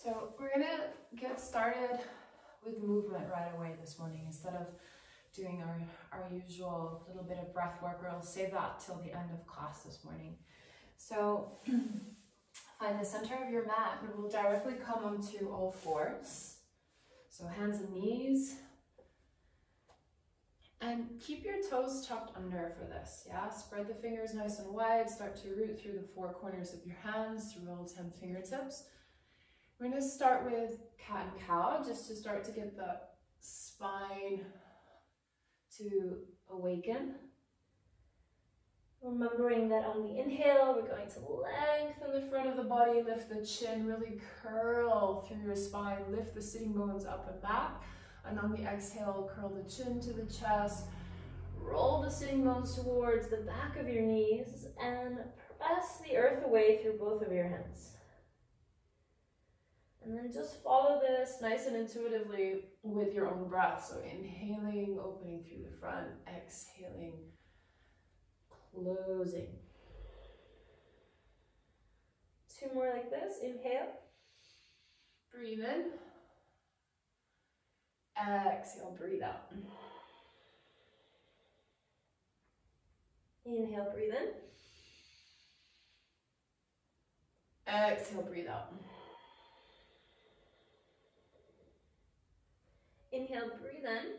So we're gonna get started with movement right away this morning instead of doing our usual little bit of breath work. We'll save that till the end of class this morning. So find the center of your mat and we'll directly come onto all fours. So hands and knees. And keep your toes tucked under for this, yeah? Spread the fingers nice and wide. Start to root through the four corners of your hands, through all 10 fingertips. We're going to start with cat and cow, just to start to get the spine to awaken. Remembering that on the inhale, we're going to lengthen the front of the body, lift the chin, really curl through your spine, lift the sitting bones up and back. And on the exhale, curl the chin to the chest, roll the sitting bones towards the back of your knees, and press the earth away through both of your hands. And then just follow this nice and intuitively with your own breath. So inhaling, opening through the front, exhaling, closing. Two more like this. Inhale, breathe in. Exhale, breathe out. Inhale, breathe in. Exhale, breathe out. Inhale, breathe in.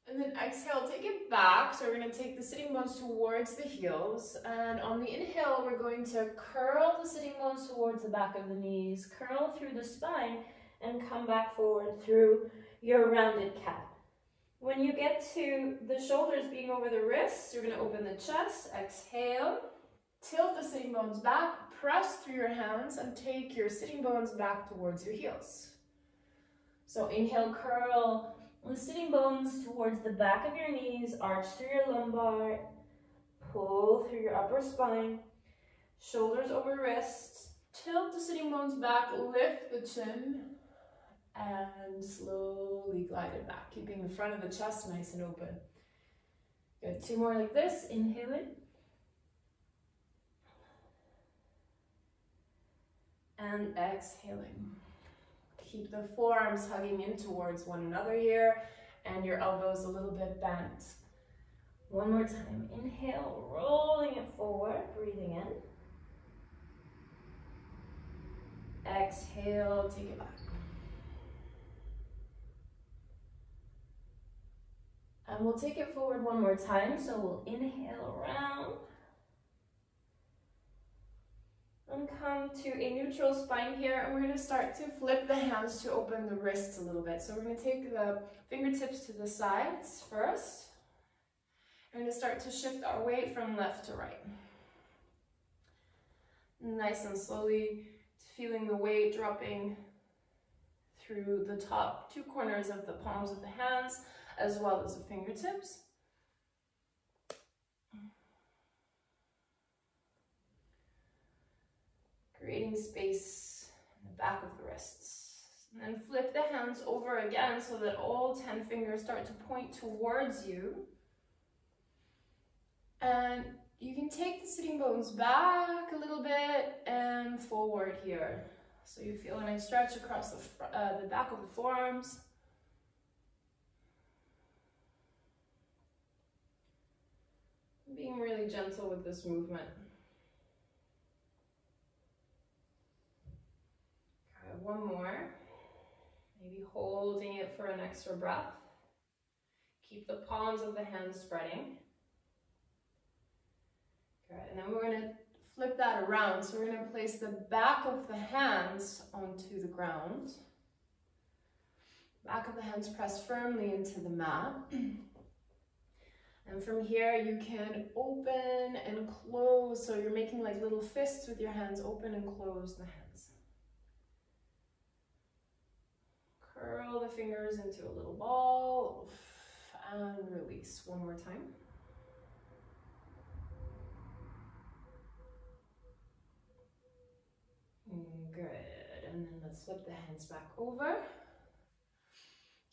And then exhale, take it back. So we're going to take the sitting bones towards the heels. And on the inhale, we're going to curl the sitting bones towards the back of the knees, curl through the spine, and come back forward through your rounded cat. When you get to the shoulders being over the wrists, you're going to open the chest, exhale, tilt the sitting bones back, press through your hands, and take your sitting bones back towards your heels. So inhale, curl the sitting bones towards the back of your knees, arch through your lumbar, pull through your upper spine, shoulders over wrists, tilt the sitting bones back, lift the chin, and slowly glide it back, keeping the front of the chest nice and open. Good, two more like this, inhaling. And exhaling. Keep the forearms hugging in towards one another here, and your elbows a little bit bent. One more time, inhale, rolling it forward, breathing in. Exhale, take it back. And we'll take it forward one more time. So we'll inhale around. And come to a neutral spine here. And we're going to start to flip the hands to open the wrists a little bit. So we're going to take the fingertips to the sides first. We're going to start to shift our weight from left to right. Nice and slowly, feeling the weight dropping through the top two corners of the palms of the hands, as well as the fingertips. Creating space in the back of the wrists. And then flip the hands over again so that all 10 fingers start to point towards you. And you can take the sitting bones back a little bit and forward here. So you feel a nice stretch across the back of the forearms. Being really gentle with this movement. Okay, one more. Maybe holding it for an extra breath. Keep the palms of the hands spreading. Okay, and then we're going to flip that around. So we're going to place the back of the hands onto the ground. Back of the hands press firmly into the mat. And from here, you can open and close. So you're making like little fists with your hands, open and close the hands. Curl the fingers into a little ball and release. One more time. Good. And then let's flip the hands back over.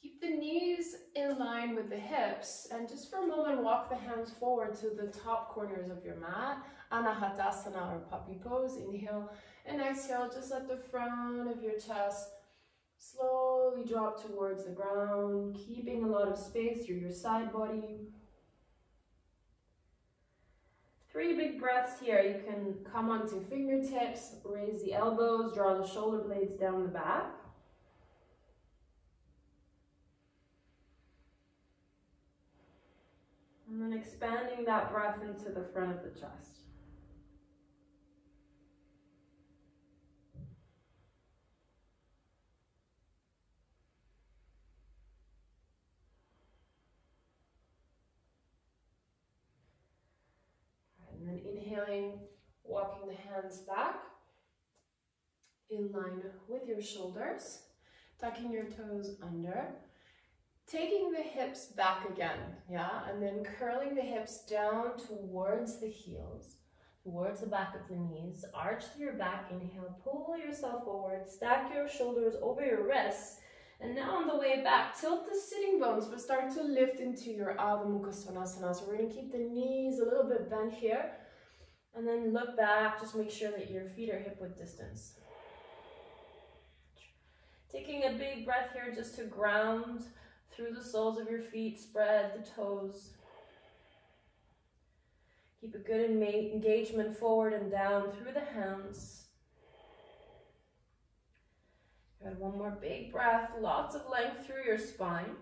Keep the knees in line with the hips, and just for a moment walk the hands forward to the top corners of your mat. Anahatasana or puppy pose. Inhale and exhale, just let the front of your chest slowly drop towards the ground, keeping a lot of space through your side body. 3 big breaths here. You can come onto fingertips, raise the elbows, draw the shoulder blades down the back. And then expanding that breath into the front of the chest. And then inhaling, walking the hands back in line with your shoulders, tucking your toes under, taking the hips back again, yeah, and then curling the hips down towards the heels, towards the back of the knees, arch through your back, inhale, pull yourself forward, stack your shoulders over your wrists, and now on the way back, tilt the sitting bones, but start to lift into your Ardha Mukha Svanasana. So we're going to keep the knees a little bit bent here, and then look back, just make sure that your feet are hip width distance. Taking a big breath here just to ground through the soles of your feet, spread the toes. Keep a good engagement forward and down through the hands. Good, one more big breath, lots of length through your spine.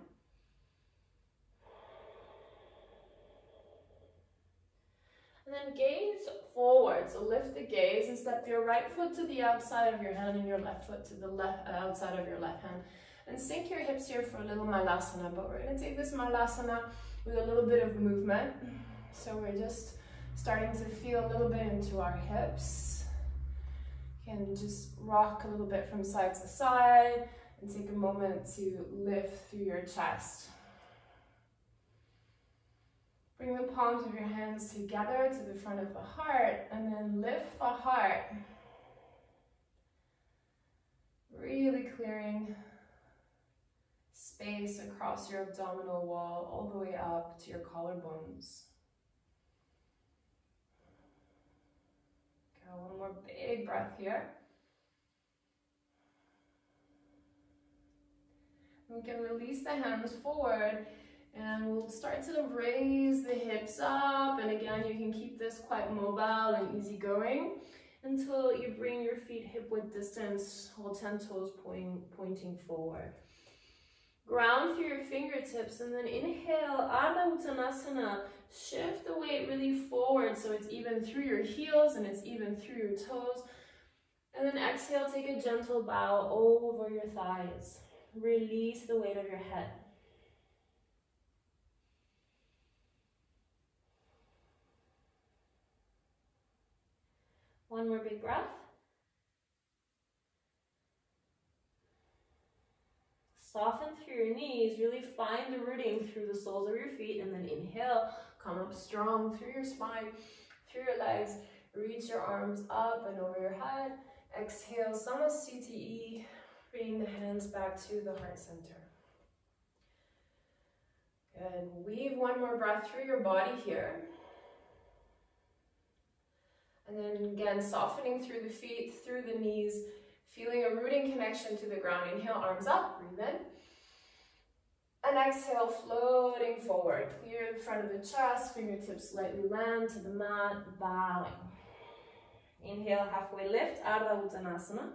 And then gaze forward, so lift the gaze and step your right foot to the outside of your hand and your left foot to the outside of your left hand. And sink your hips here for a little Malasana, but we're going to take this Malasana with a little bit of movement. So we're just starting to feel a little bit into our hips. You can just rock a little bit from side to side and take a moment to lift through your chest. Bring the palms of your hands together to the front of the heart and then lift the heart. Really clearing space across your abdominal wall all the way up to your collarbones. Okay, one more big breath here. We can release the hands forward and we'll start to raise the hips up, and again you can keep this quite mobile and easygoing until you bring your feet hip width distance, all 10 toes pointing forward. Ground through your fingertips and then inhale, Ardha Uttanasana. Shift the weight really forward so it's even through your heels and it's even through your toes. And then exhale, take a gentle bow over your thighs. Release the weight of your head. One more big breath. Soften through your knees, really find the rooting through the soles of your feet, and then inhale, come up strong through your spine, through your legs, reach your arms up and over your head. Exhale, Samasthiti, bring the hands back to the heart center. Good, weave one more breath through your body here. And then again, softening through the feet, through the knees, feeling a rooting connection to the ground. Inhale, arms up, breathe in. And exhale, floating forward. Clear the front of the chest, fingertips slightly land to the mat, bowing. Inhale, halfway lift, Ardha Uttanasana.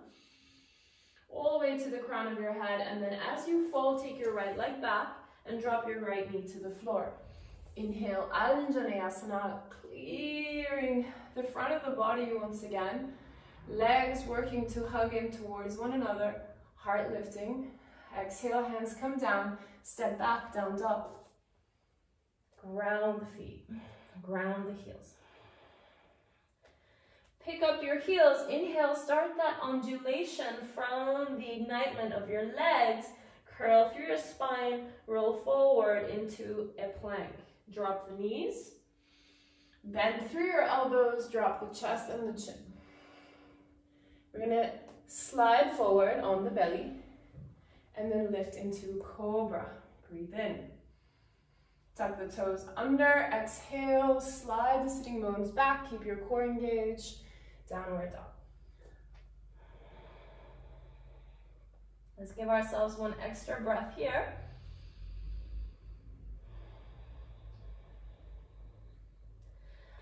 All the way to the crown of your head, and then as you fall, take your right leg back and drop your right knee to the floor. Inhale, Anjaneyasana, clearing the front of the body once again. Legs working to hug in towards one another, heart lifting. Exhale, hands come down, step back, down dog. Ground the feet, ground the heels. Pick up your heels, inhale, start that undulation from the ignitement of your legs. Curl through your spine, roll forward into a plank. Drop the knees, bend through your elbows, drop the chest and the chin. We're going to slide forward on the belly And then lift into cobra. Breathe in. Tuck the toes under. Exhale, slide the sitting bones back. Keep your core engaged. Downward dog. Let's give ourselves one extra breath here.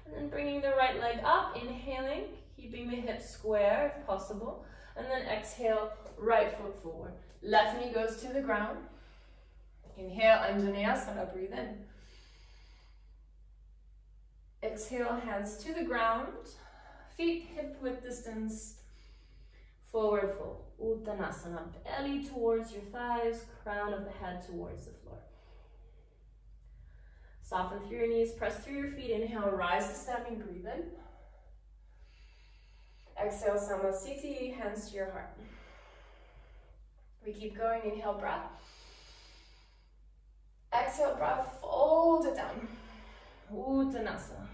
And then bringing the right leg up, inhaling, keeping the hips square if possible. And then exhale, right foot forward. Left knee goes to the ground. Inhale, Anjaneyasana, breathe in. Exhale, hands to the ground. Feet hip width distance. Forward fold. Uttanasana, belly towards your thighs, crown of the head towards the floor. Soften through your knees, press through your feet. Inhale, rise to standing, breathe in. Exhale, Samasthiti, hands to your heart. We keep going, inhale, breath. Exhale, breath, fold it down. Uttanasana.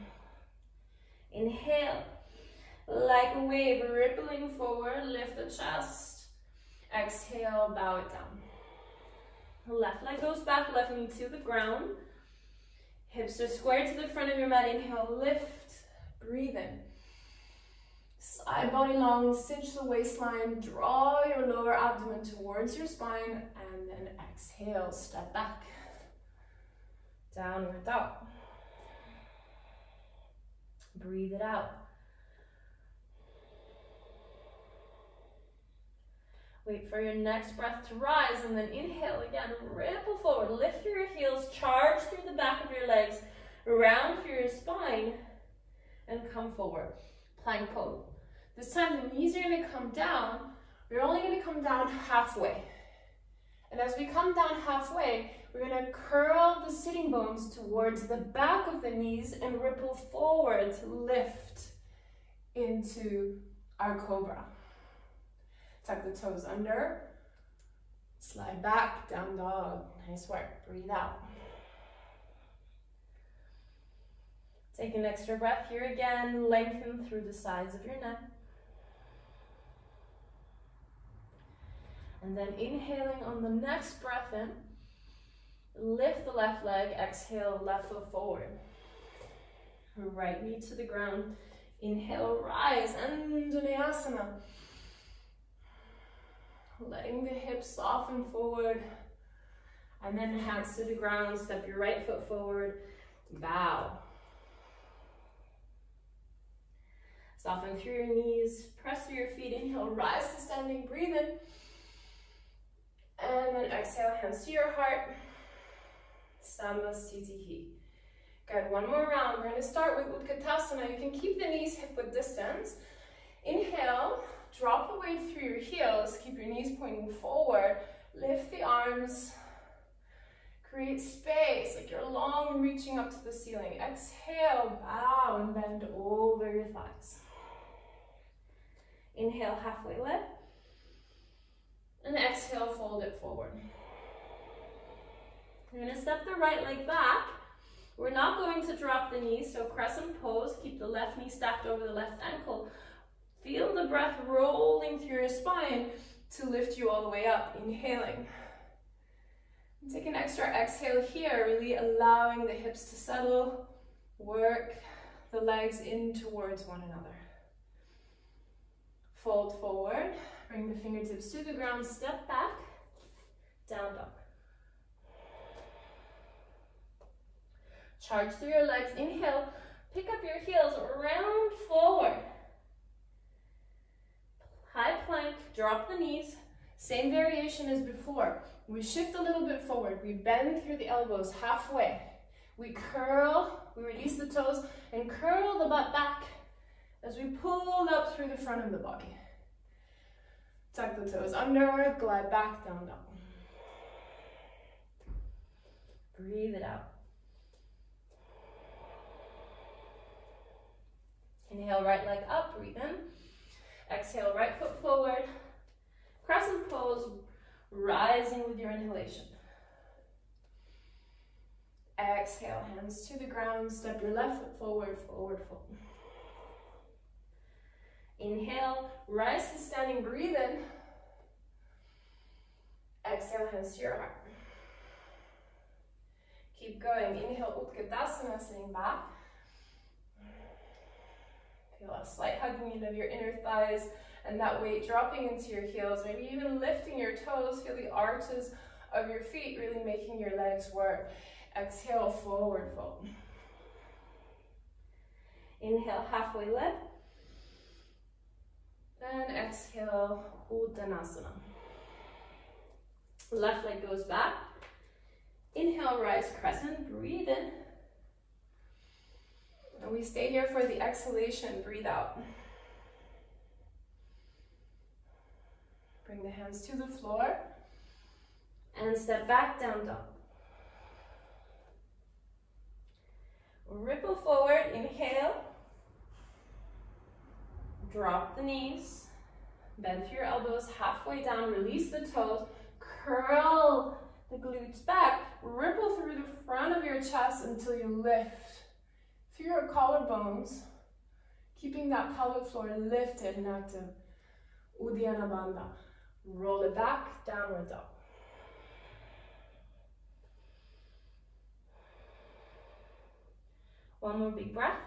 Inhale, like a wave, rippling forward, lift the chest. Exhale, bow it down. Left leg goes back, left knee to the ground. Hips are square to the front of your mat. Inhale, lift, breathe in. Side body long, cinch the waistline, draw your lower abdomen towards your spine, and then exhale, step back. Downward dog. Breathe it out. Wait for your next breath to rise, and then inhale again, ripple forward, lift through your heels, charge through the back of your legs, round through your spine, and come forward. Plank pose. This time the knees are going to come down. We're only going to come down halfway. And as we come down halfway, we're going to curl the sitting bones towards the back of the knees and ripple forward to lift into our cobra. Tuck the toes under. Slide back, down dog. Nice work. Breathe out. Take an extra breath here again. Lengthen through the sides of your neck. And then inhaling on the next breath in, lift the left leg, exhale, left foot forward. Right knee to the ground. Inhale, rise, Anjaneyasana. Letting the hips soften forward. And then hands to the ground, step your right foot forward, bow. Soften through your knees, press through your feet, inhale, rise to standing, breathe in. And then exhale, hands to your heart. Samasthiti. Good, one more round. We're going to start with Utkatasana. You can keep the knees hip width distance. Inhale, drop the weight through your heels. Keep your knees pointing forward. Lift the arms. Create space, like you're long reaching up to the ceiling. Exhale, bow and bend over your thighs. Inhale, halfway lift. And exhale, fold it forward. You're going to step the right leg back. We're not going to drop the knees, so crescent pose. Keep the left knee stacked over the left ankle. Feel the breath rolling through your spine to lift you all the way up. Inhaling. And take an extra exhale here, really allowing the hips to settle. Work the legs in towards one another. Fold forward. Bring the fingertips to the ground, step back, down dog. Charge through your legs, inhale, pick up your heels, round forward. High plank, drop the knees, same variation as before. We shift a little bit forward, we bend through the elbows halfway. We curl, we release the toes, and curl the butt back as we pull up through the front of the body. Tuck the toes under, glide back, down dog. Breathe it out. Inhale, right leg up, breathe in. Exhale, right foot forward. Crescent pose, rising with your inhalation. Exhale, hands to the ground, step your left foot forward, forward fold. Inhale, rise to standing, breathe in. Exhale, hands to your heart. Keep going. Inhale, Utkatasana, sitting back. Feel a slight hugging in of your inner thighs and that weight dropping into your heels, maybe even lifting your toes. Feel the arches of your feet really making your legs work. Exhale, forward fold. Inhale, halfway lift. And exhale, Uttanasana. Left leg goes back. Inhale, rise crescent, breathe in. And we stay here for the exhalation, breathe out. Bring the hands to the floor and step back, down dog. Ripple forward, inhale. Drop the knees, bend through your elbows, halfway down, release the toes, curl the glutes back, ripple through the front of your chest until you lift through your collarbones, keeping that pelvic floor lifted and active. Uddiyana Bandha. Roll it back, downward dog. One more big breath.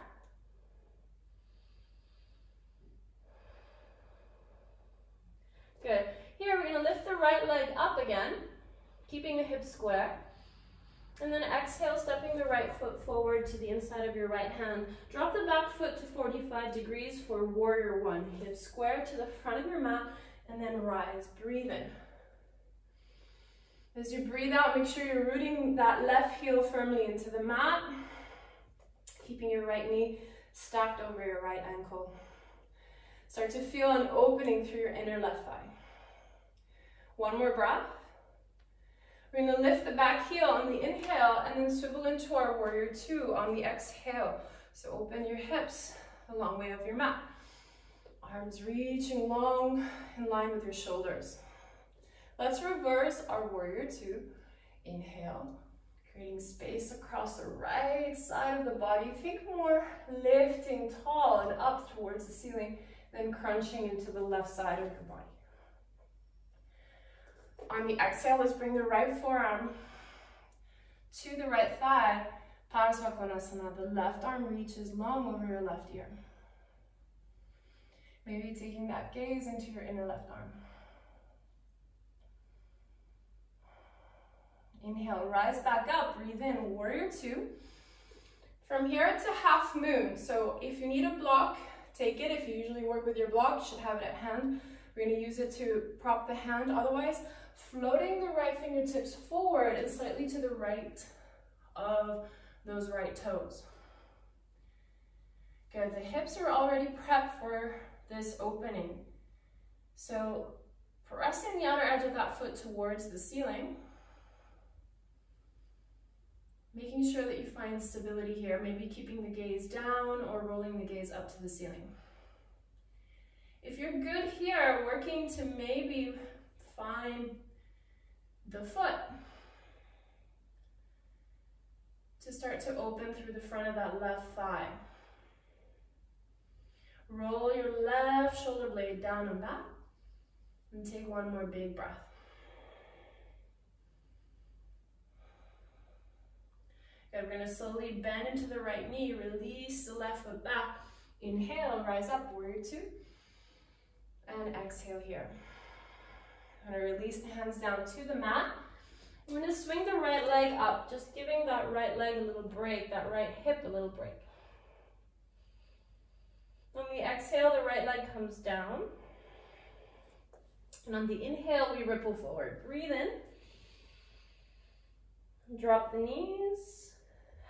Good. Here we're going to lift the right leg up again, keeping the hips square. And then exhale, stepping the right foot forward to the inside of your right hand. Drop the back foot to 45 degrees for warrior one. Hips square to the front of your mat and then rise. Breathe in. As you breathe out, make sure you're rooting that left heel firmly into the mat, keeping your right knee stacked over your right ankle. Start to feel an opening through your inner left thigh. One more breath. We're going to lift the back heel on the inhale and then swivel into our warrior two on the exhale. So open your hips the long way of your mat. Arms reaching long in line with your shoulders. Let's reverse our warrior two. Inhale, creating space across the right side of the body. Think more lifting tall and up towards the ceiling, then crunching into the left side of your body. On the exhale, let's bring the right forearm to the right thigh. Parsvakonasana, the left arm reaches long over your left ear. Maybe taking that gaze into your inner left arm. Inhale, rise back up, breathe in, warrior two. From here to half moon. So if you need a block, take it. If you usually work with your block, you should have it at hand. We're going to use it to prop the hand. Otherwise, floating the right fingertips forward and slightly to the right of those right toes. Good, the hips are already prepped for this opening. So pressing the outer edge of that foot towards the ceiling, making sure that you find stability here, maybe keeping the gaze down or rolling the gaze up to the ceiling. If you're good here, working to maybe find the foot to start to open through the front of that left thigh. Roll your left shoulder blade down and back and take one more big breath. Good, we're going to slowly bend into the right knee, release the left foot back. Inhale, rise up, warrior two. And exhale here. I'm going to release the hands down to the mat. I'm going to swing the right leg up, just giving that right leg a little break, that right hip a little break. On the exhale, the right leg comes down. And on the inhale, we ripple forward. Breathe in. Drop the knees.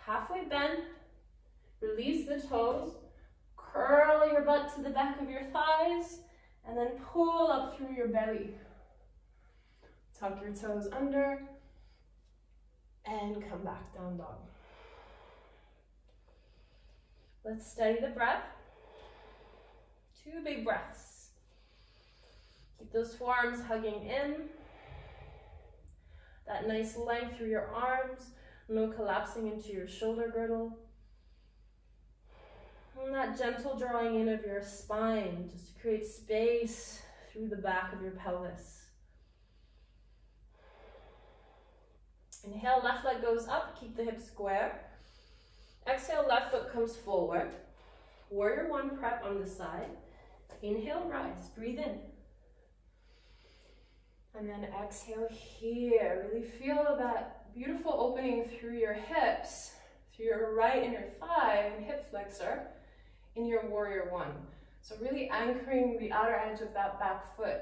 Halfway bend. Release the toes. Curl your butt to the back of your thighs. And then pull up through your belly. Tuck your toes under. And come back, down dog. Let's steady the breath. 2 big breaths. Keep those forearms hugging in. That nice length through your arms. No collapsing into your shoulder girdle. And that gentle drawing in of your spine, just to create space through the back of your pelvis. Inhale, left leg goes up, keep the hips square. Exhale, left foot comes forward. Warrior one prep on this side. Inhale, rise, breathe in. And then exhale here. Really feel that beautiful opening through your hips, through your right inner thigh and hip flexor in your warrior one. So really anchoring the outer edge of that back foot.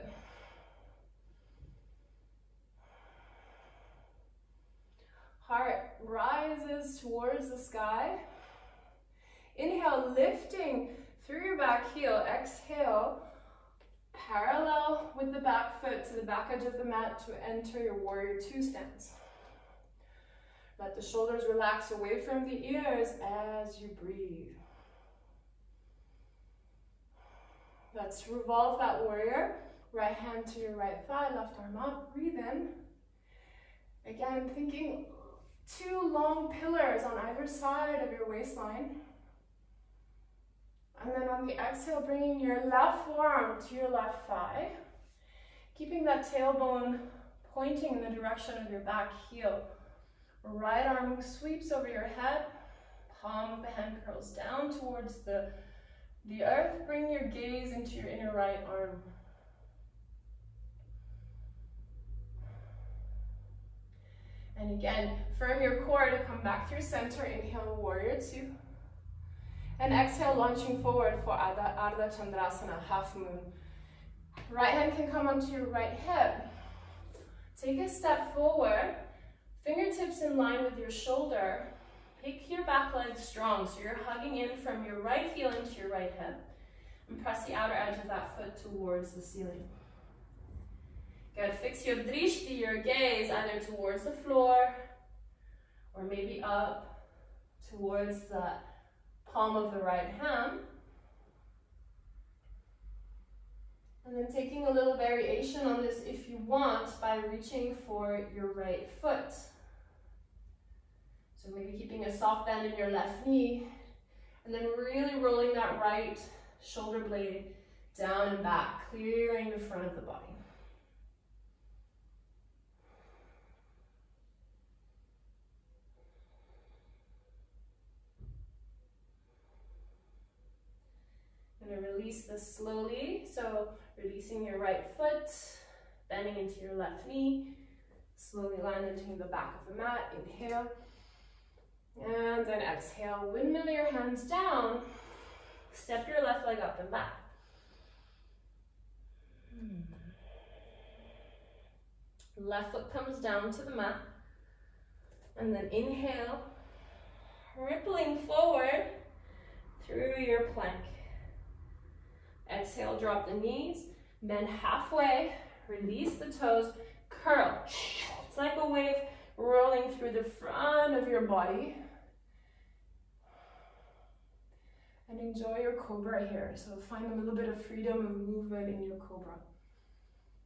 Heart rises towards the sky. Inhale, lifting through your back heel. Exhale, parallel with the back foot to the back edge of the mat to enter your warrior two stance. Let the shoulders relax away from the ears as you breathe. Let's revolve that warrior. Right hand to your right thigh, left arm up, breathe in. Again, thinking two long pillars on either side of your waistline. And then on the exhale, bringing your left forearm to your left thigh. Keeping that tailbone pointing in the direction of your back heel. Right arm sweeps over your head. Palm of the hand curls down towards the earth. Bring your gaze into your inner right arm. And again, firm your core to come back through center. Inhale, warrior two. And exhale, launching forward for Ardha Chandrasana, half moon. Right hand can come onto your right hip. Take a step forward, fingertips in line with your shoulder. Pick your back leg strong, so you're hugging in from your right heel into your right hip. And press the outer edge of that foot towards the ceiling. Good, fix your drishti, your gaze, either towards the floor, or maybe up towards the palm of the right hand. And then taking a little variation on this if you want by reaching for your right foot. So maybe keeping a soft bend in your left knee, and then really rolling that right shoulder blade down and back, clearing the front of the body. I'm going to release this slowly, so releasing your right foot, bending into your left knee, slowly land into the back of the mat. Inhale, and then exhale, windmill your hands down, step your left leg up and back. Left foot comes down to the mat, and then inhale, rippling forward through your plank. Exhale, drop the knees, bend halfway, release the toes, curl. It's like a wave rolling through the front of your body. And enjoy your cobra here. So find a little bit of freedom of movement in your cobra.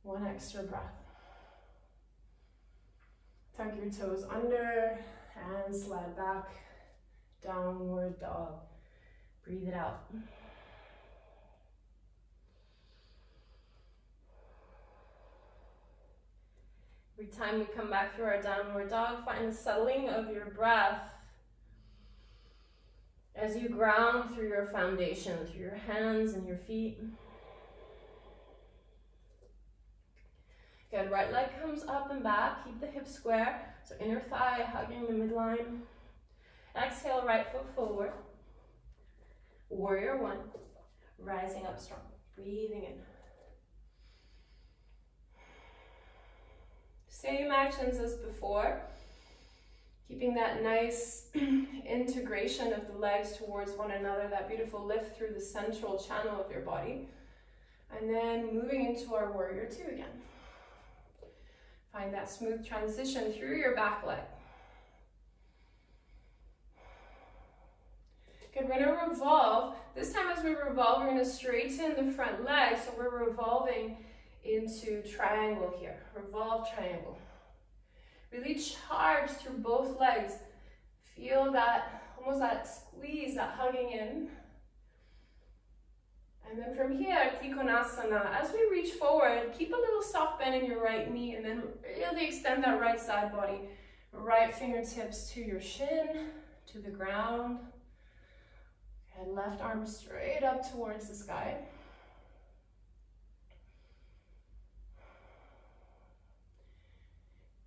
One extra breath. Tuck your toes under and slide back. Downward dog. Breathe it out. Every time we come back through our downward dog, find the settling of your breath as you ground through your foundation, through your hands and your feet. Good, right leg comes up and back, keep the hips square, so inner thigh hugging the midline. Exhale, right foot forward. Warrior one, rising up strong, breathing in. Same actions as before, keeping that nice integration of the legs towards one another, that beautiful lift through the central channel of your body. And then moving into our warrior two again. Find that smooth transition through your back leg. Good, we're gonna revolve. This time as we revolve, we're gonna straighten the front leg, so we're revolving into triangle here. Revolve triangle. Really charge through both legs. Feel that, almost that squeeze, that hugging in. And then from here, Trikonasana. As we reach forward, keep a little soft bend in your right knee and then really extend that right side body. Right fingertips to your shin, to the ground. And left arm straight up towards the sky.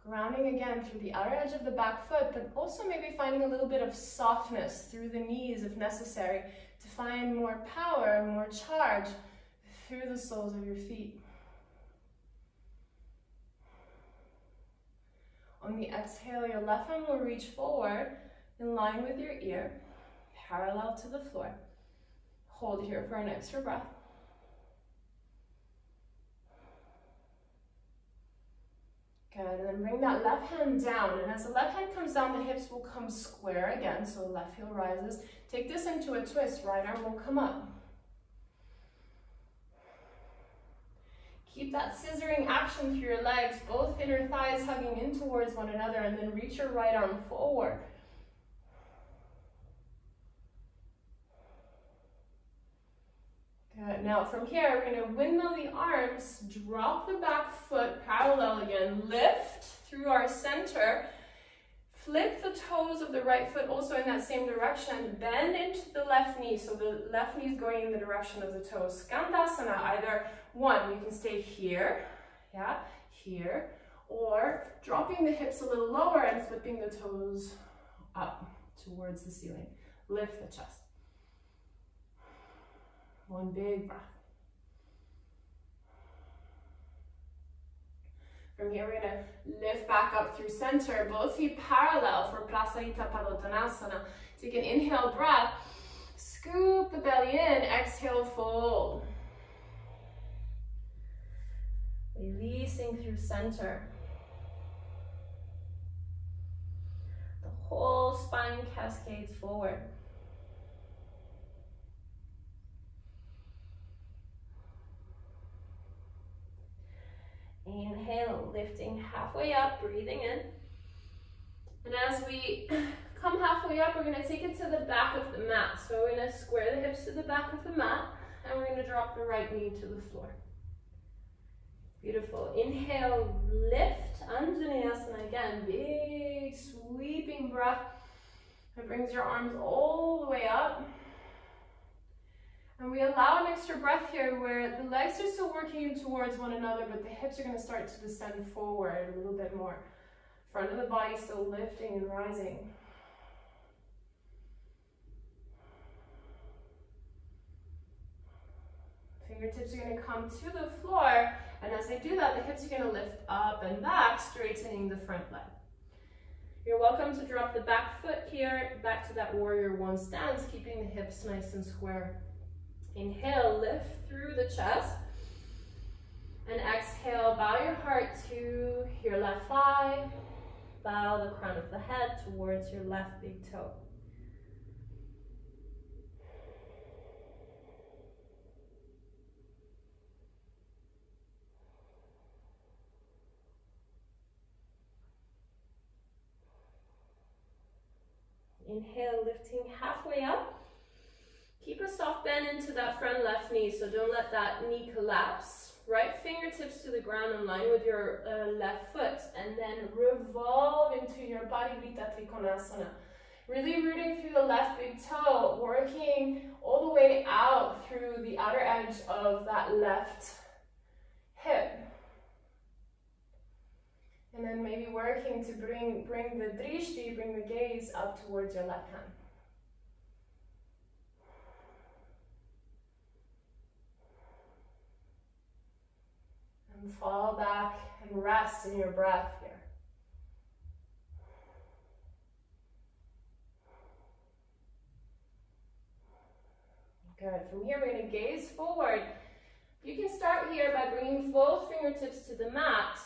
Grounding again through the outer edge of the back foot, but also maybe finding a little bit of softness through the knees if necessary to find more power, more charge through the soles of your feet. On the exhale, your left arm will reach forward in line with your ear, parallel to the floor. Hold here for an extra breath. Good, and then bring that left hand down, and as the left hand comes down, the hips will come square again, so left heel rises. Take this into a twist, right arm will come up. Keep that scissoring action through your legs, both inner thighs hugging in towards one another, and then reach your right arm forward. Good. Now from here, we're going to windmill the arms, drop the back foot parallel again, lift through our center, flip the toes of the right foot also in that same direction, bend into the left knee, so the left knee is going in the direction of the toes. Skandasana, either one, you can stay here, yeah, here, or dropping the hips a little lower and flipping the toes up towards the ceiling. Lift the chest. One big breath. From here, we're going to lift back up through center, both feet parallel for Prasarita Padottanasana. Take an inhale breath, scoop the belly in, exhale, fold. Releasing through center. The whole spine cascades forward. Inhale, lifting halfway up, breathing in. And as we come halfway up, we're going to take it to the back of the mat. So we're going to square the hips to the back of the mat, and we're going to drop the right knee to the floor. Beautiful. Inhale, lift, Anjaneyasana again. Big sweeping breath. It brings your arms all the way up. And we allow an extra breath here where the legs are still working in towards one another, but the hips are going to start to descend forward a little bit more. Front of the body still lifting and rising. Fingertips are going to come to the floor, and as I do that, the hips are going to lift up and back, straightening the front leg. You're welcome to drop the back foot here, back to that warrior one stance, keeping the hips nice and square. Inhale, lift through the chest, and exhale, bow your heart to your left thigh, bow the crown of the head towards your left big toe. Inhale, lifting halfway up. Keep a soft bend into that front left knee, so don't let that knee collapse. Right fingertips to the ground in line with your left foot, and then revolve into your Parivrtta Trikonasana. Really rooting through the left big toe, working all the way out through the outer edge of that left hip. And then maybe working to bring the drishti, bring the gaze up towards your left hand. And fall back and rest in your breath here. Good. From here, we're going to gaze forward. You can start here by bringing both fingertips to the mat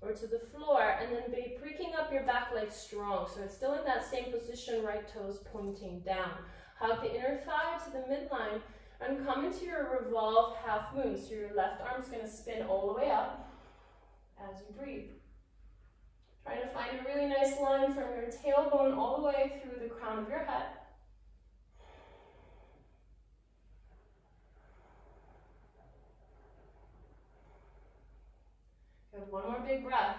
or to the floor, and then be pricking up your back leg strong. So it's still in that same position, right toes pointing down. Hug the inner thigh to the midline, and come into your revolved half moon. So your left arm's going to spin all the way up as you breathe. Try to find a really nice line from your tailbone all the way through the crown of your head. Good. One more big breath.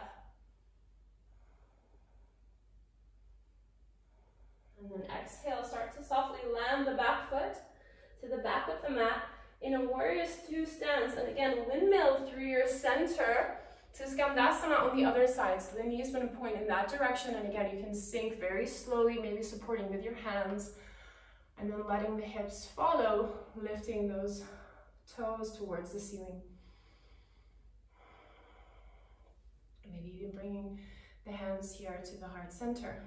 in a warrior two stance. And again, windmill through your center to Skandasana on the other side. So the knee is going to point in that direction. And again, you can sink very slowly, maybe supporting with your hands. And then letting the hips follow, lifting those toes towards the ceiling. Maybe even bringing the hands here to the heart center.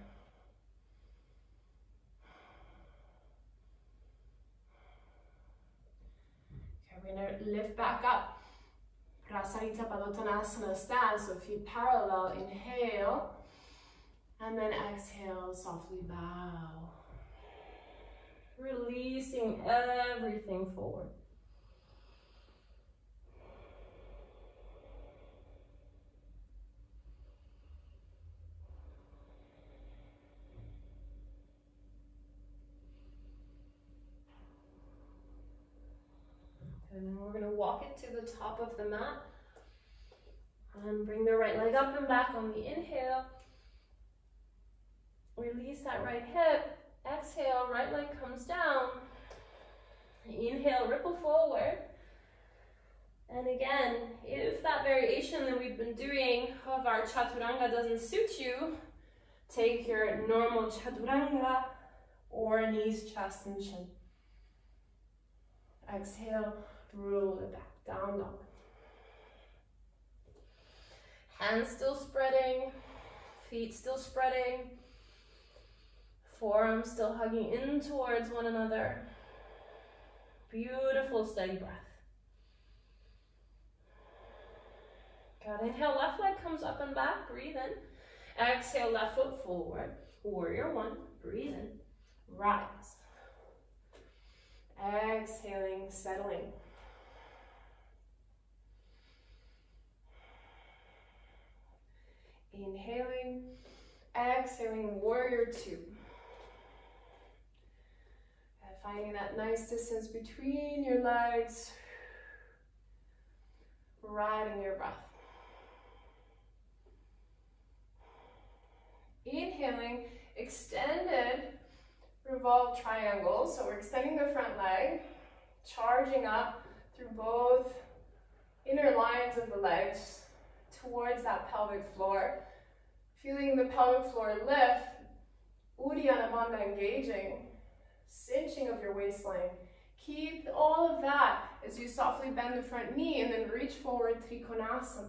Okay, we're going to lift back up. Prasarita Padottanasana stance, so feet parallel, inhale. And then exhale, softly bow. Releasing everything forward. And then we're going to walk it to the top of the mat. And bring the right leg up and back on the inhale. Release that right hip. Exhale, right leg comes down. Inhale, ripple forward. And again, if that variation that we've been doing of our chaturanga doesn't suit you, take your normal chaturanga or knees, chest, and chin. Exhale, roll it back, down dog. Hands still spreading, feet still spreading. Forearms still hugging in towards one another. Beautiful, steady breath. Good. Inhale, left leg comes up and back. Breathe in. Exhale, left foot forward. Warrior one. Breathe in. Rise. Exhaling, settling. Inhaling. Exhaling, warrior two. Finding that nice distance between your legs, riding your breath. Inhaling, extended revolved triangle. So we're extending the front leg, charging up through both inner lines of the legs towards that pelvic floor. Feeling the pelvic floor lift, Uddiyana Bandha engaging. Cinching of your waistline. Keep all of that as you softly bend the front knee and then reach forward, Trikonasana.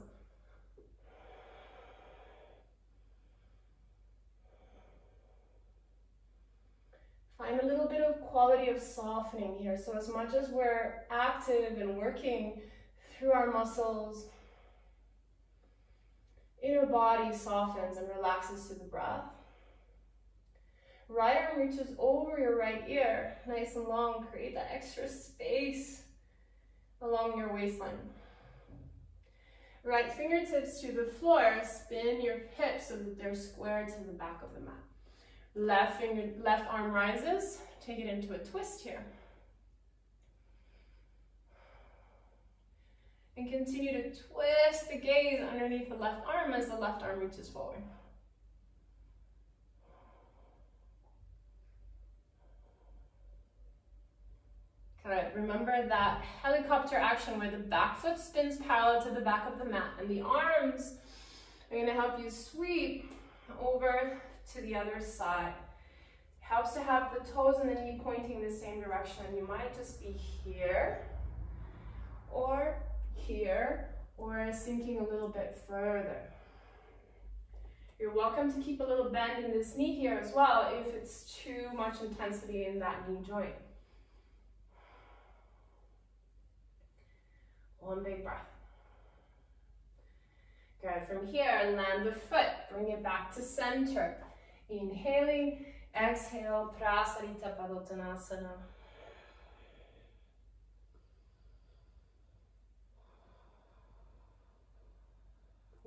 Find a little bit of quality of softening here. So as much as we're active and working through our muscles, inner body softens and relaxes to the breath. Right arm reaches over your right ear, nice and long. Create that extra space along your waistline. Right fingertips to the floor. Spin your hips so that they're square to the back of the mat. Left arm rises. Take it into a twist here. And continue to twist the gaze underneath the left arm as the left arm reaches forward. Good. Remember that helicopter action where the back foot spins parallel to the back of the mat and the arms are going to help you sweep over to the other side. It helps to have the toes and the knee pointing the same direction. You might just be here or sinking a little bit further. You're welcome to keep a little bend in this knee here as well if it's too much intensity in that knee joint. One big breath. Good. From here, land the foot. Bring it back to center. Inhaling. Exhale. Prasarita Padottanasana.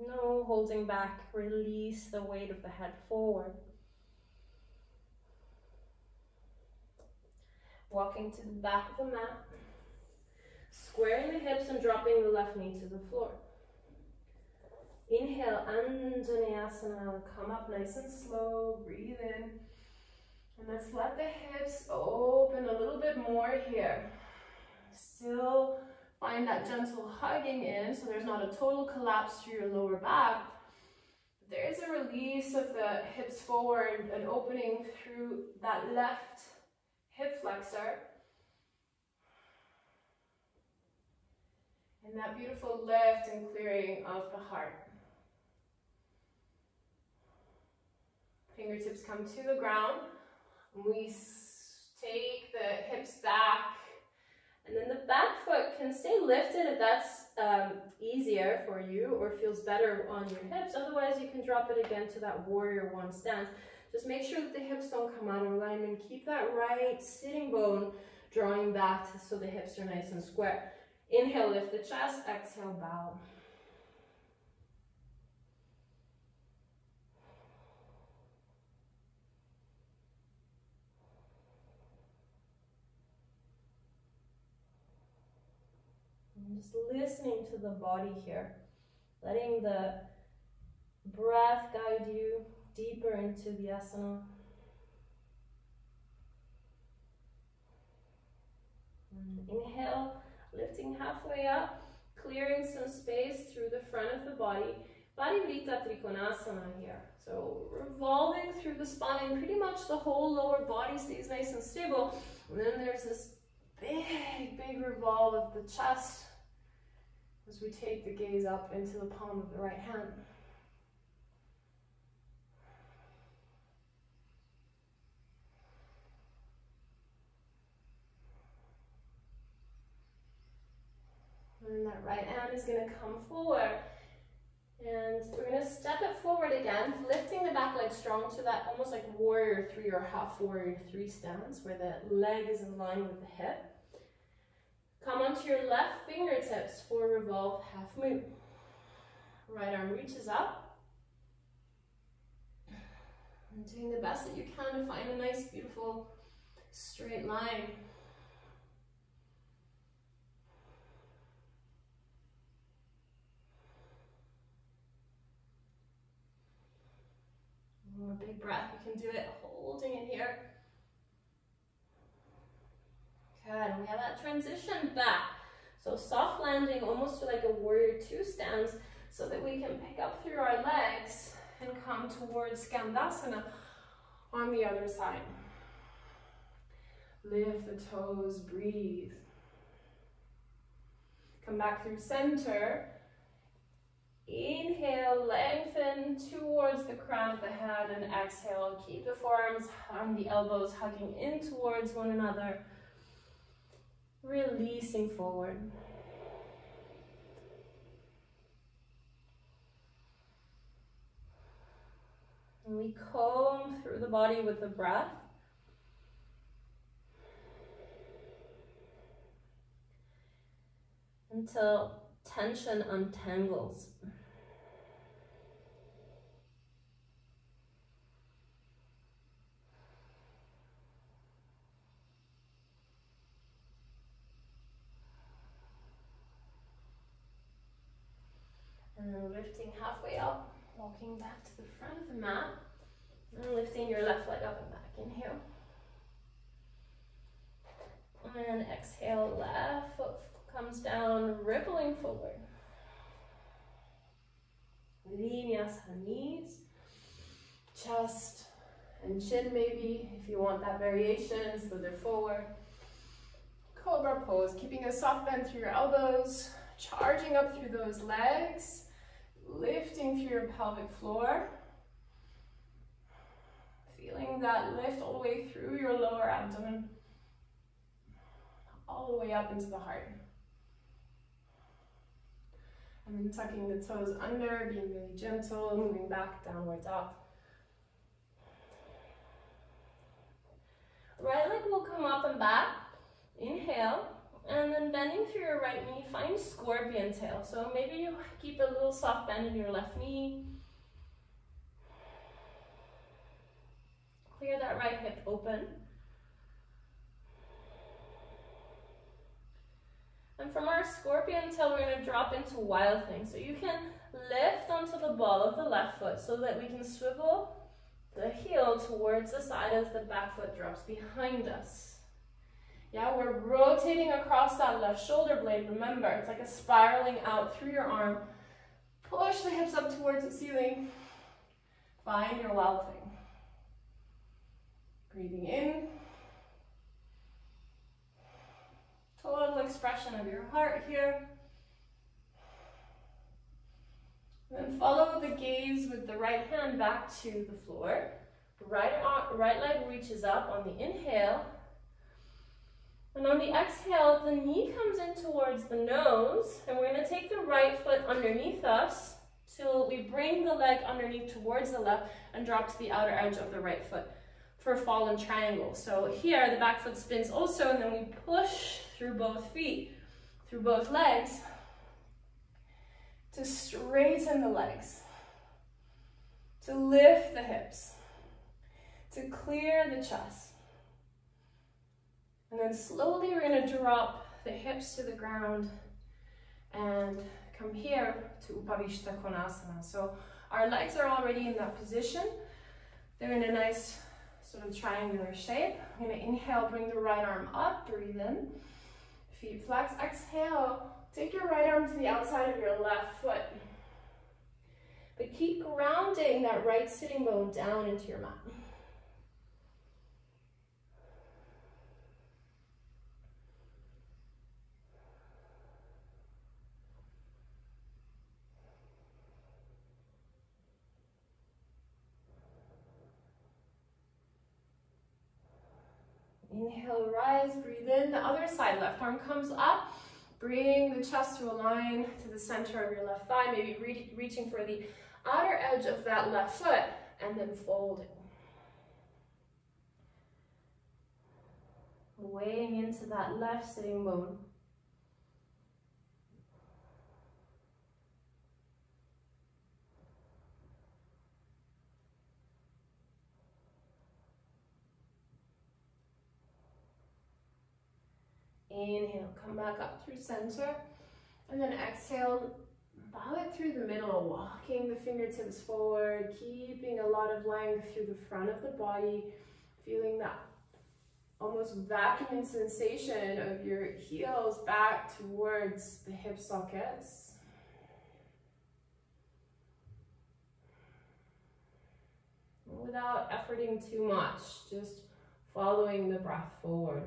No holding back. Release the weight of the head forward. Walking to the back of the mat. Squaring the hips and dropping the left knee to the floor. Inhale, Anjaneyasana. Come up nice and slow. Breathe in. And let's let the hips open a little bit more here. Still find that gentle hugging in so there's not a total collapse through your lower back. There is a release of the hips forward, an opening through that left hip flexor. And that beautiful lift and clearing of the heart. Fingertips come to the ground. We take the hips back. And then the back foot can stay lifted if that's easier for you or feels better on your hips. Otherwise, you can drop it again to that warrior one stance. Just make sure that the hips don't come out of alignment. Keep that right sitting bone drawing back so the hips are nice and square. Inhale, lift the chest. Exhale, bow. And just listening to the body here, letting the breath guide you deeper into the asana. And inhale, lifting halfway up, clearing some space through the front of the body. Parivrtta Trikonasana here. So revolving through the spine, pretty much the whole lower body stays nice and stable. And then there's this big revolve of the chest as we take the gaze up into the palm of the right hand. And that right hand is going to come forward. And we're going to step it forward again, lifting the back leg strong to that almost like warrior 3 or half warrior 3 stance, where the leg is in line with the hip. Come onto your left fingertips for revolve half moon. Right arm reaches up. And doing the best that you can to find a nice, beautiful, straight line. One more big breath. You can do it holding it here. Good, and we have that transition back. So soft landing, almost to like a warrior 2 stance, so that we can pick up through our legs and come towards Skandasana on the other side. Lift the toes, breathe. Come back through center. Inhale, lengthen towards the crown of the head, and exhale, keep the forearms and the elbows hugging in towards one another. Releasing forward. And we comb through the body with the breath. Until tension untangles. And then lifting halfway up, walking back to the front of the mat, and lifting your left leg up and back. Inhale. And exhale, left foot comes down, rippling forward. Vinyasa, knees, chest, and chin maybe, if you want that variation, so they're forward. Cobra pose, keeping a soft bend through your elbows, charging up through those legs, lifting through your pelvic floor. Feeling that lift all the way through your lower abdomen, all the way up into the heart. And then tucking the toes under, being really gentle, moving back, downward dog. Right leg will come up and back. Inhale, and then bending through your right knee, find scorpion tail. So maybe you keep a little soft bend in your left knee. Clear that right hip open. And from our scorpion tail, we're going to drop into wild thing. So you can lift onto the ball of the left foot so that we can swivel the heel towards the side as the back foot drops behind us. Yeah, we're rotating across that left shoulder blade. Remember, it's like a spiraling out through your arm. Push the hips up towards the ceiling. Find your wild thing. Breathing in. Total expression of your heart here. Then follow the gaze with the right hand back to the floor. Right leg reaches up on the inhale. And on the exhale, the knee comes in towards the nose. And we're going to take the right foot underneath us till we bring the leg underneath towards the left and drop to the outer edge of the right foot for a fallen triangle. So here, the back foot spins also, and then we push through both feet, through both legs, to straighten the legs, to lift the hips, to clear the chest. And then slowly we're going to drop the hips to the ground and come here to Upavishta Konasana. So our legs are already in that position. They're in a nice sort of triangular shape. I'm going to inhale, bring the right arm up, breathe in. Feet flex, exhale. Take your right arm to the outside of your left foot. But keep grounding that right sitting bone down into your mat. Inhale, rise, breathe in. The other side, left arm comes up. Bring the chest to align to the center of your left thigh, maybe reaching for the outer edge of that left foot, and then folding. Weighing into that left sitting bone. Inhale, come back up through center, and then exhale, bow it through the middle, walking the fingertips forward, keeping a lot of length through the front of the body, feeling that almost vacuuming sensation of your heels back towards the hip sockets. Without efforting too much, just following the breath forward.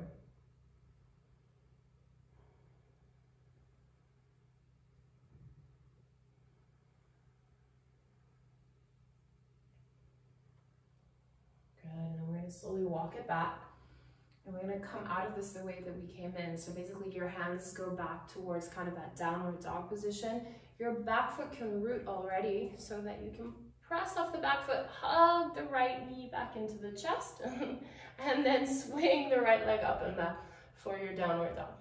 And then we're going to slowly walk it back. And we're going to come out of this the way that we came in. So basically your hands go back towards kind of that downward dog position. Your back foot can root already so that you can press off the back foot, hug the right knee back into the chest, and then swing the right leg up and back for your downward dog.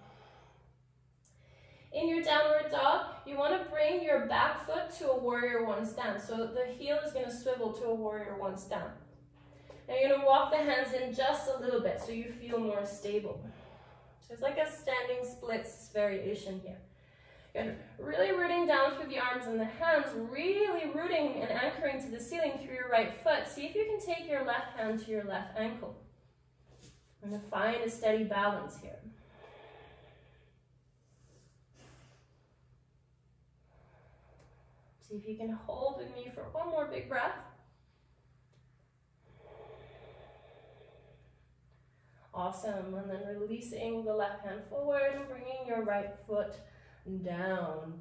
In your downward dog, you want to bring your back foot to a warrior one stance. So the heel is going to swivel to a warrior one stance. Now you're going to walk the hands in just a little bit so you feel more stable. So it's like a standing splits variation here. You're really rooting down through the arms and the hands, really rooting and anchoring to the ceiling through your right foot. See if you can take your left hand to your left ankle. And find a steady balance here. See if you can hold with me for one more big breath. Awesome, and then releasing the left hand forward and bringing your right foot down.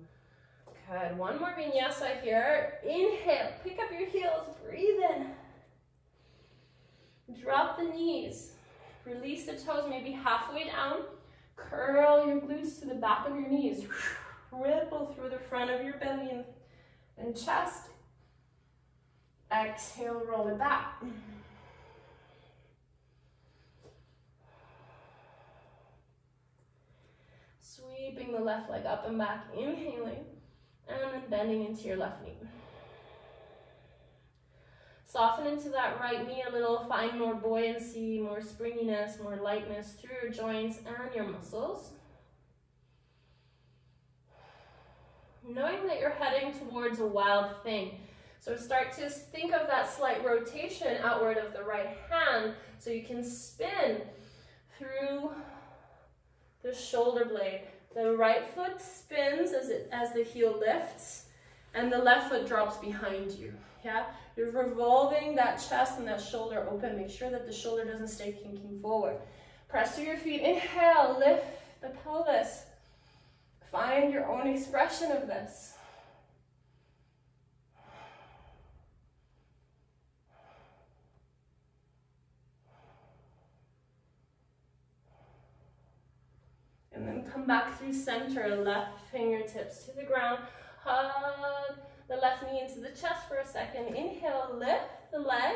Good, one more vinyasa here. Inhale, pick up your heels, breathe in. Drop the knees. Release the toes maybe halfway down. Curl your glutes to the back of your knees. Ripple through the front of your belly and chest. Exhale, roll it back. Sweeping the left leg up and back, inhaling, and then bending into your left knee. Soften into that right knee a little, find more buoyancy, more springiness, more lightness through your joints and your muscles. Knowing that you're heading towards a wild thing. So start to think of that slight rotation outward of the right hand so you can spin through shoulder blade. The right foot spins as the heel lifts, and the left foot drops behind you. Yeah, you're revolving that chest and that shoulder open. Make sure that the shoulder doesn't stay kinking forward. Press to your feet. Inhale, lift the pelvis. Find your own expression of this. And then come back through center, left fingertips to the ground. Hug the left knee into the chest for a second. Inhale, lift the leg.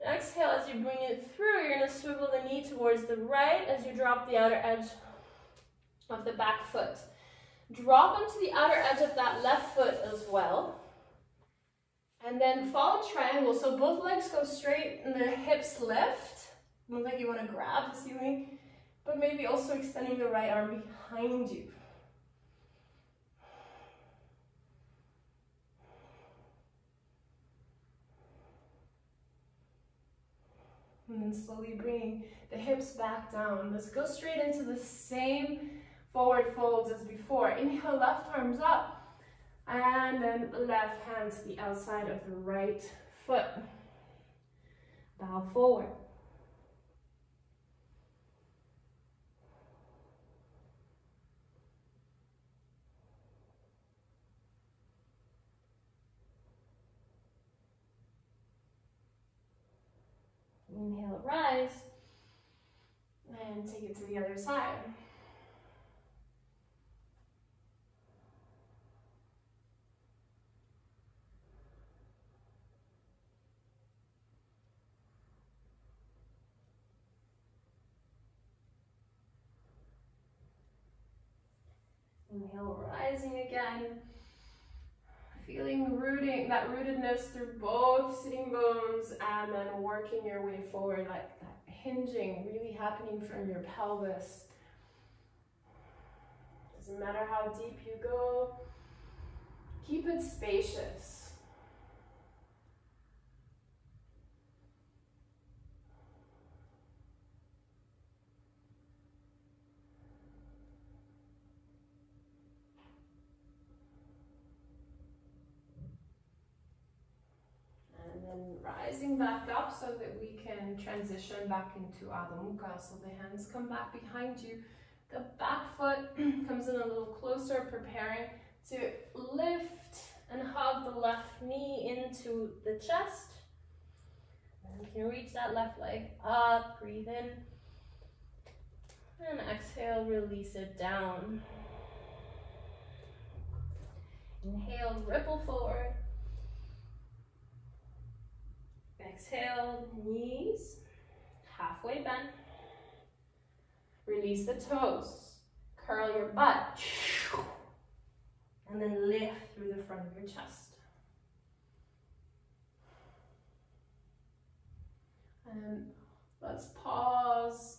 Exhale, as you bring it through, you're going to swivel the knee towards the right as you drop the outer edge of the back foot. Drop onto the outer edge of that left foot as well. And then follow triangle. So both legs go straight and the hips lift. Look like you want to grab the ceiling, but maybe also extending the right arm behind you. And then slowly bring the hips back down. Let's go straight into the same forward folds as before. Inhale, left arms up. And then left hand to the outside of the right foot. Bow forward. Inhale, rise, and take it to the other side. Inhale, rising again. Feeling that rootedness through both sitting bones, and then working your way forward, like that hinging really happening from your pelvis. Doesn't matter how deep you go, keep it spacious. And then rising back up so that we can transition back into Adho Mukha. So the hands come back behind you. The back foot comes in a little closer, preparing to lift and hug the left knee into the chest. And you can reach that left leg up, breathe in. And exhale, release it down. Inhale, ripple forward. Exhale, knees halfway bent. Release the toes. Curl your butt. And then lift through the front of your chest. And let's pause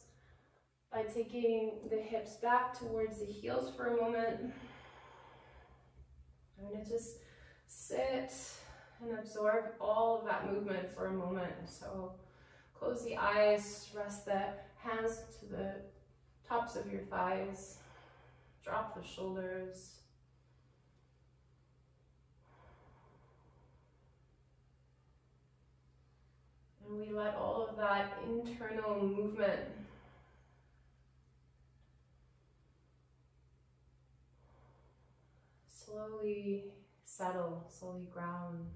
by taking the hips back towards the heels for a moment. I'm going to just sit and absorb all of that movement for a moment. So close the eyes, rest the hands to the tops of your thighs, drop the shoulders. And we let all of that internal movement slowly settle, slowly ground.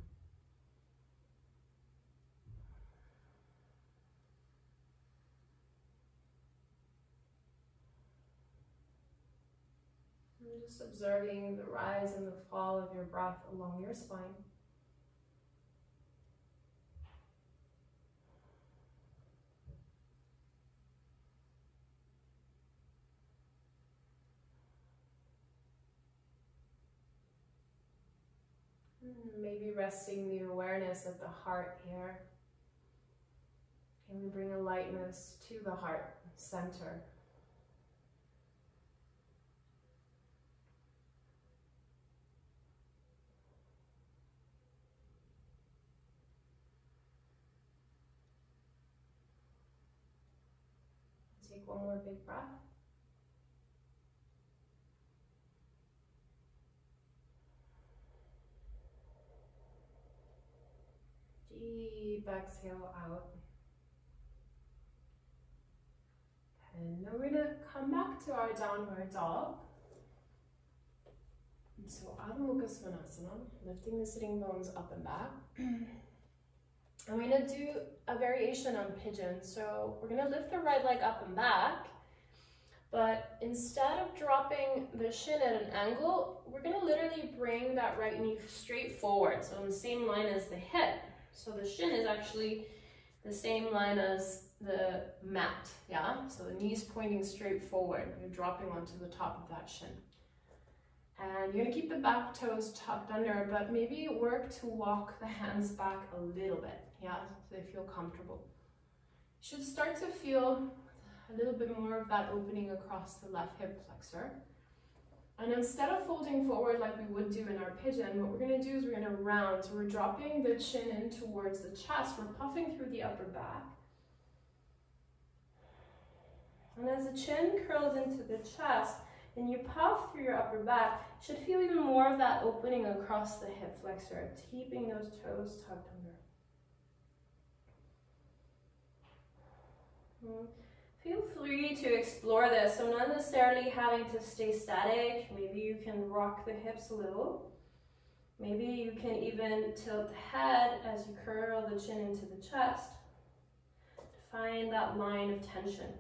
And just observing the rise and the fall of your breath along your spine. Maybe resting the awareness of the heart here. Can we bring a lightness to the heart center? Take one more big breath. deep exhale out. And now we're gonna come back to our downward dog. And so Adho Mukha Svanasana, lifting the sitting bones up and back. And we're gonna do a variation on pigeon. So we're gonna lift the right leg up and back, but instead of dropping the shin at an angle, we're gonna literally bring that right knee straight forward. So in the same line as the hip. So the shin is actually the same line as the mat, yeah? So the knee's pointing straight forward. You're dropping onto the top of that shin. And you're gonna keep the back toes tucked under, but maybe work to walk the hands back a little bit, yeah, so they feel comfortable. You should start to feel a little bit more of that opening across the left hip flexor. And instead of folding forward like we would do in our pigeon, what we're gonna do is we're gonna round. So we're dropping the chin in towards the chest. We're puffing through the upper back. And as the chin curls into the chest, and you puff through your upper back, you should feel even more of that opening across the hip flexor, keeping those toes tucked under. Feel free to explore this, so not necessarily having to stay static. Maybe you can rock the hips a little. Maybe you can even tilt the head as you curl the chin into the chest to find that line of tension.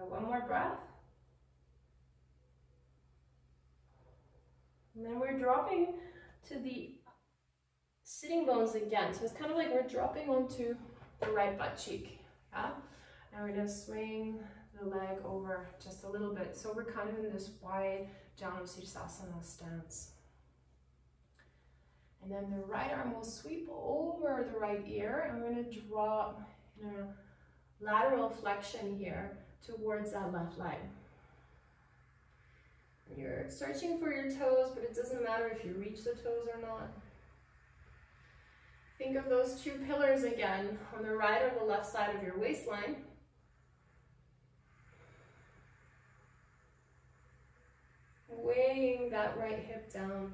One more breath. And then we're dropping to the sitting bones again. So it's kind of like we're dropping onto the right butt cheek. Yeah? And we're going to swing the leg over just a little bit. So we're kind of in this wide Janu Sirsasana stance. And then the right arm will sweep over the right ear. And we're going to drop in a lateral flexion here towards that left leg. You're searching for your toes, but it doesn't matter if you reach the toes or not. Think of those two pillars again on the right or the left side of your waistline. Weighing that right hip down.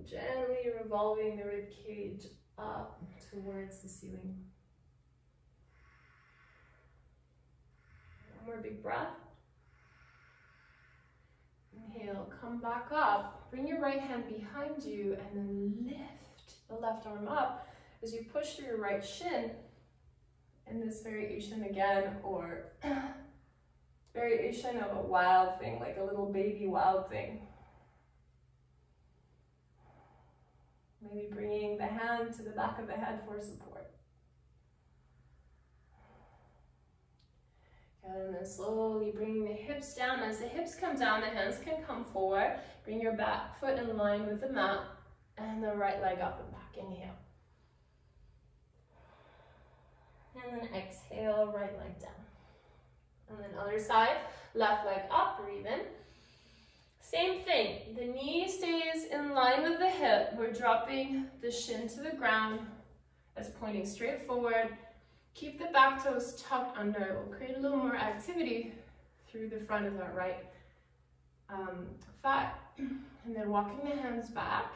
Gently revolving the rib cage up towards the ceiling. One more big breath. Inhale, come back up. Bring your right hand behind you and then lift the left arm up as you push through your right shin in this variation again, or variation of a wild thing, like a little baby wild thing. Maybe bringing the hand to the back of the head for support. And then slowly bringing the hips down. As the hips come down, the hands can come forward. Bring your back foot in line with the mat and the right leg up and back. Inhale. And then exhale, right leg down. And then other side, left leg up, breathe in. Same thing, the knee stays in line with the hip. We're dropping the shin to the ground as pointing straight forward. Keep the back toes tucked under. It will create a little more activity through the front of that right thigh. And then walking the hands back,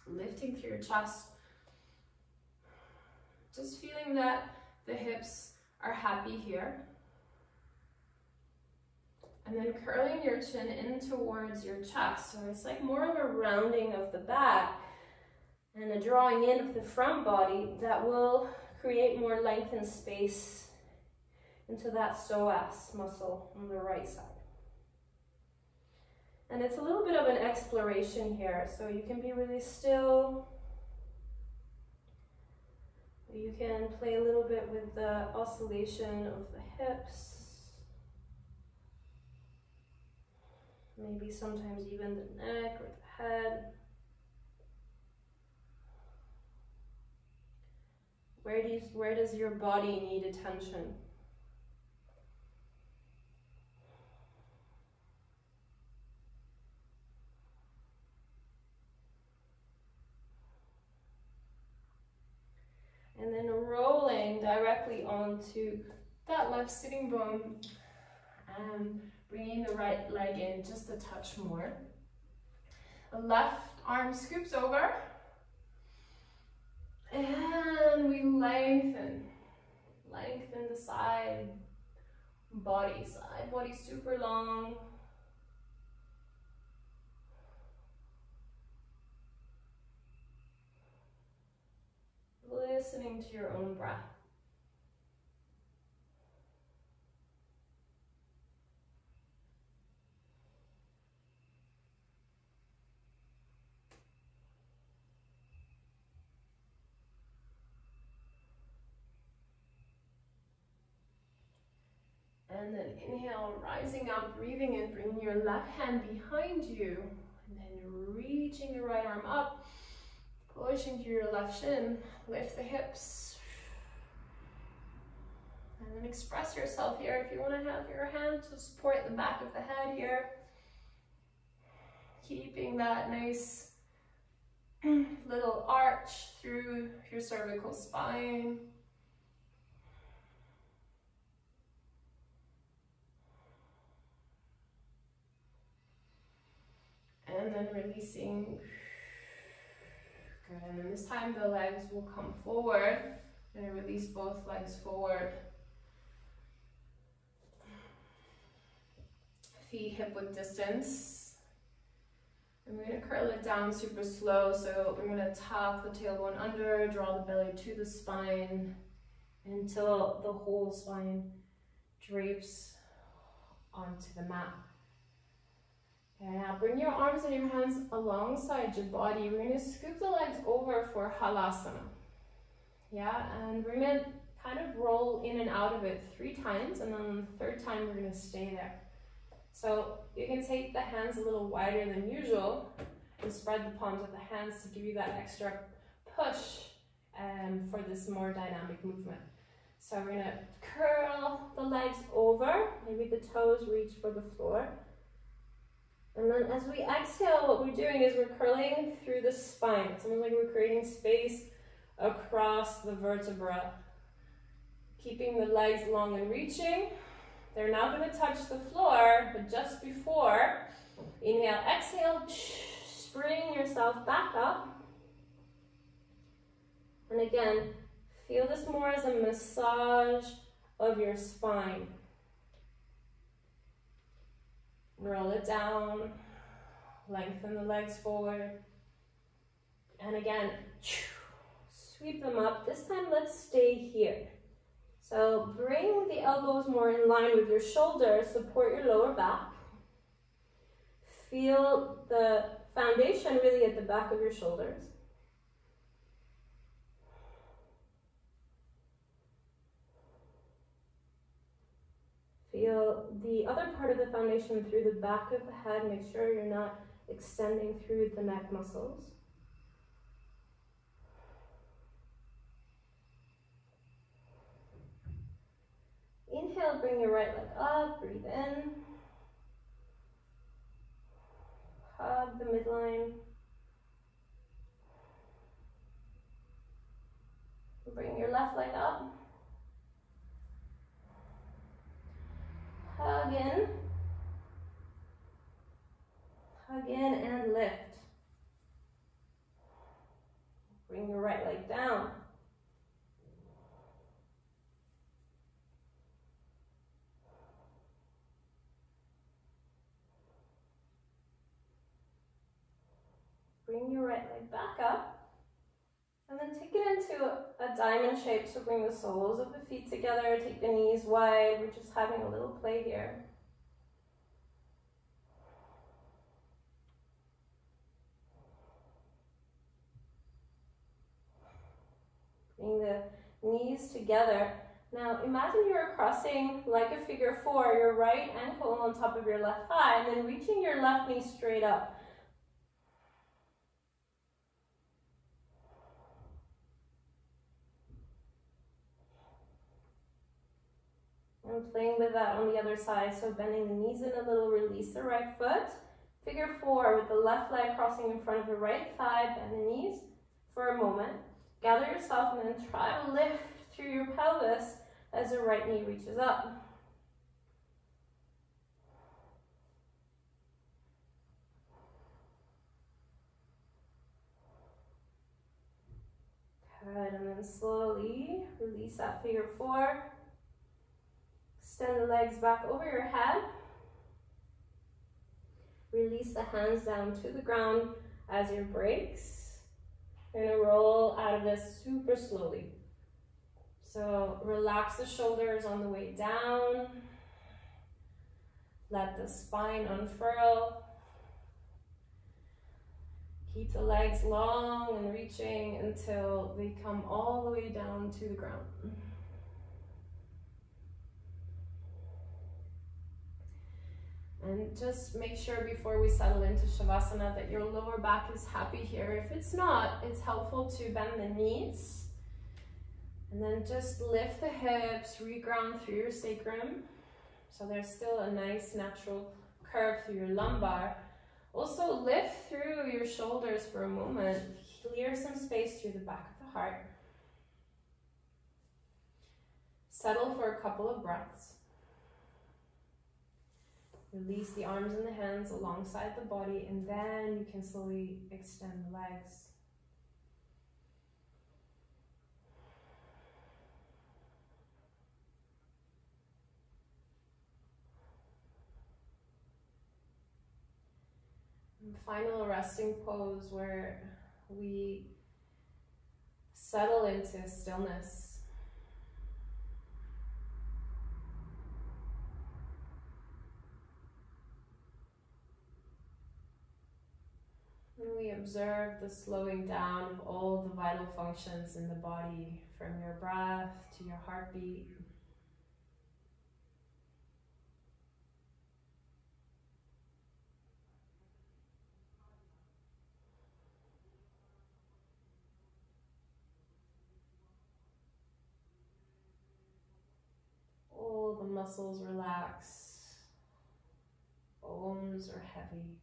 lifting through your chest. Just feeling that the hips are happy here. And then curling your chin in towards your chest. So it's like more of a rounding of the back and a drawing in of the front body that will create more length and space into that psoas muscle on the right side. And it's a little bit of an exploration here, so you can be really still. You can play a little bit with the oscillation of the hips. Maybe sometimes even the neck or the head. Where does your body need attention? And then rolling directly onto that left sitting bone and bringing the right leg in just a touch more. The left arm scoops over and we lengthen the side body, super long. Listening to your own breath. And then inhale, rising up, breathing in, bringing your left hand behind you, and then reaching the right arm up, pushing through your left shin, lift the hips. And then express yourself here. If you want to have your hand to support the back of the head here, keeping that nice little arch through your cervical spine. And then releasing. Good, and then this time the legs will come forward. And release both legs forward. Feet hip width distance. And we're going to curl it down super slow. So we're going to tuck the tailbone under, draw the belly to the spine until the whole spine drapes onto the mat. And now bring your arms and your hands alongside your body. We're going to scoop the legs over for halasana. Yeah, and we're going to kind of roll in and out of it 3 times, and then the 3rd time we're going to stay there. So you can take the hands a little wider than usual and spread the palms of the hands to give you that extra push for this more dynamic movement. So we're going to curl the legs over, maybe the toes reach for the floor. And then as we exhale, what we're doing is we're curling through the spine. It's almost like we're creating space across the vertebra. Keeping the legs long and reaching. They're now going to touch the floor, but just before, inhale, exhale, spring yourself back up. And again, feel this more as a massage of your spine. Roll it down, lengthen the legs forward, and again, sweep them up. This time, let's stay here. So bring the elbows more in line with your shoulders, support your lower back. Feel the foundation really at the back of your shoulders. Feel the other part of the foundation through the back of the head. Make sure you're not extending through the neck muscles. Inhale, bring your right leg up, breathe in. Hug the midline. Bring your left leg up. Hug in and lift. Bring your right leg down. Bring your right leg back up. And then take it into a diamond shape, so bring the soles of the feet together, take the knees wide. We're just having a little play here. Bring the knees together. Now imagine you're crossing like a figure 4, your right ankle on top of your left thigh, and then reaching your left knee straight up. And playing with that on the other side, so bending the knees in a little, release the right foot. Figure 4 with the left leg crossing in front of the right thigh, bend the knees for a moment. Gather yourself and then try to lift through your pelvis as the right knee reaches up. Good, and then slowly release that figure four. Extend the legs back over your head. Release the hands down to the ground as your breaks. You're gonna roll out of this super slowly. So relax the shoulders on the way down. Let the spine unfurl. Keep the legs long and reaching until they come all the way down to the ground. And just make sure before we settle into Shavasana that your lower back is happy here. If it's not, it's helpful to bend the knees. And then just lift the hips, reground through your sacrum. So there's still a nice natural curve through your lumbar. Also lift through your shoulders for a moment. Clear some space through the back of the heart. Settle for a couple of breaths. Release the arms and the hands alongside the body, and then you can slowly extend the legs. And final resting pose where we settle into stillness. And we observe the slowing down of all the vital functions in the body, from your breath to your heartbeat. All the muscles relax, bones are heavy.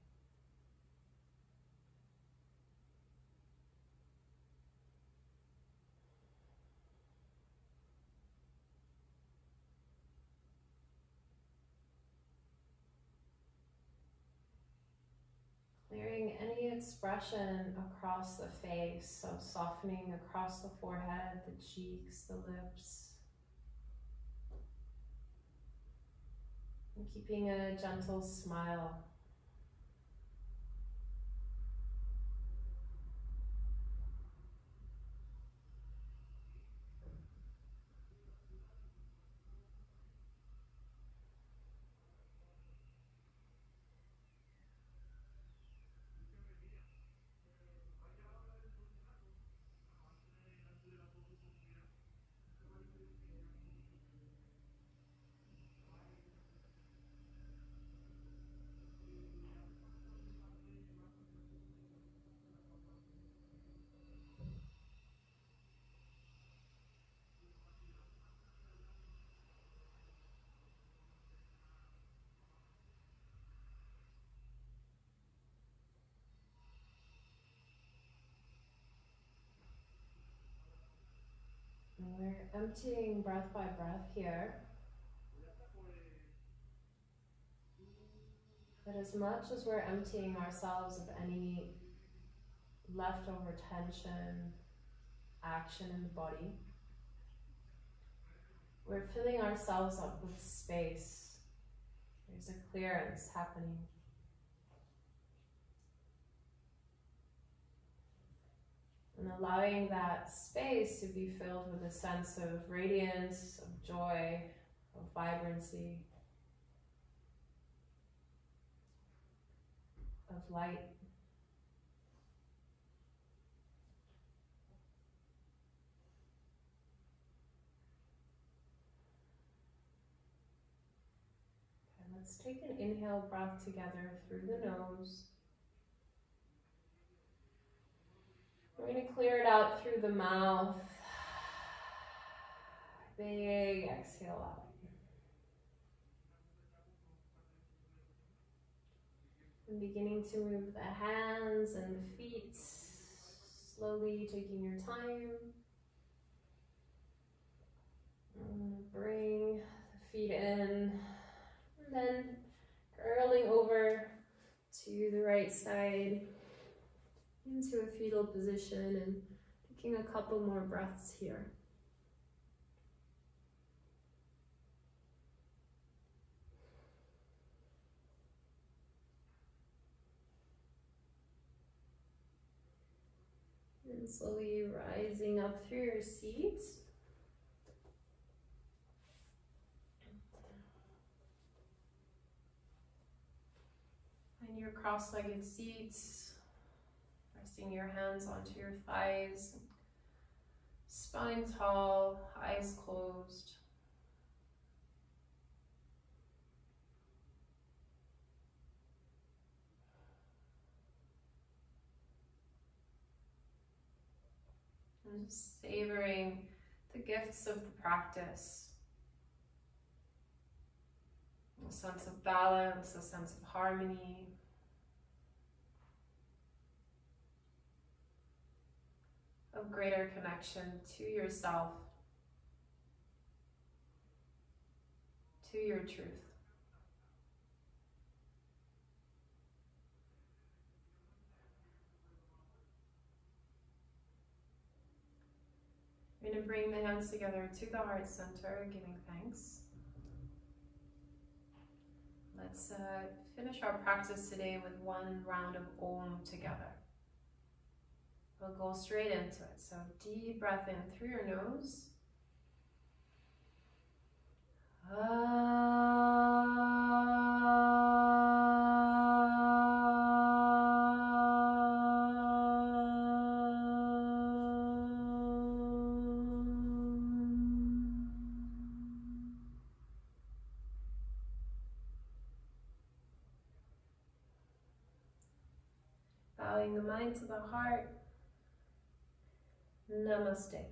Clearing any expression across the face, so softening across the forehead, the cheeks, the lips. And keeping a gentle smile. And we're emptying breath by breath here. But as much as we're emptying ourselves of any leftover tension, action in the body, we're filling ourselves up with space. There's a clearance happening. And allowing that space to be filled with a sense of radiance, of joy, of vibrancy, of light. Okay, let's take an inhale breath together through the nose. We're going to clear it out through the mouth. Big exhale out. And beginning to move the hands and the feet, Slowly taking your time. Bring the feet in, and then curling over to the right side into a fetal position and taking a couple more breaths here. And slowly rising up through your seat. Find your cross-legged seats, resting your hands onto your thighs, spine tall, eyes closed. And just savoring the gifts of the practice. A sense of balance, a sense of harmony. Of greater connection to yourself, to your truth. We're going to bring the hands together to the heart center, giving thanks. Let's finish our practice today with one round of Om together. We'll go straight into it. So deep breath in through your nose. Bowing the mind to the heart. Namaste.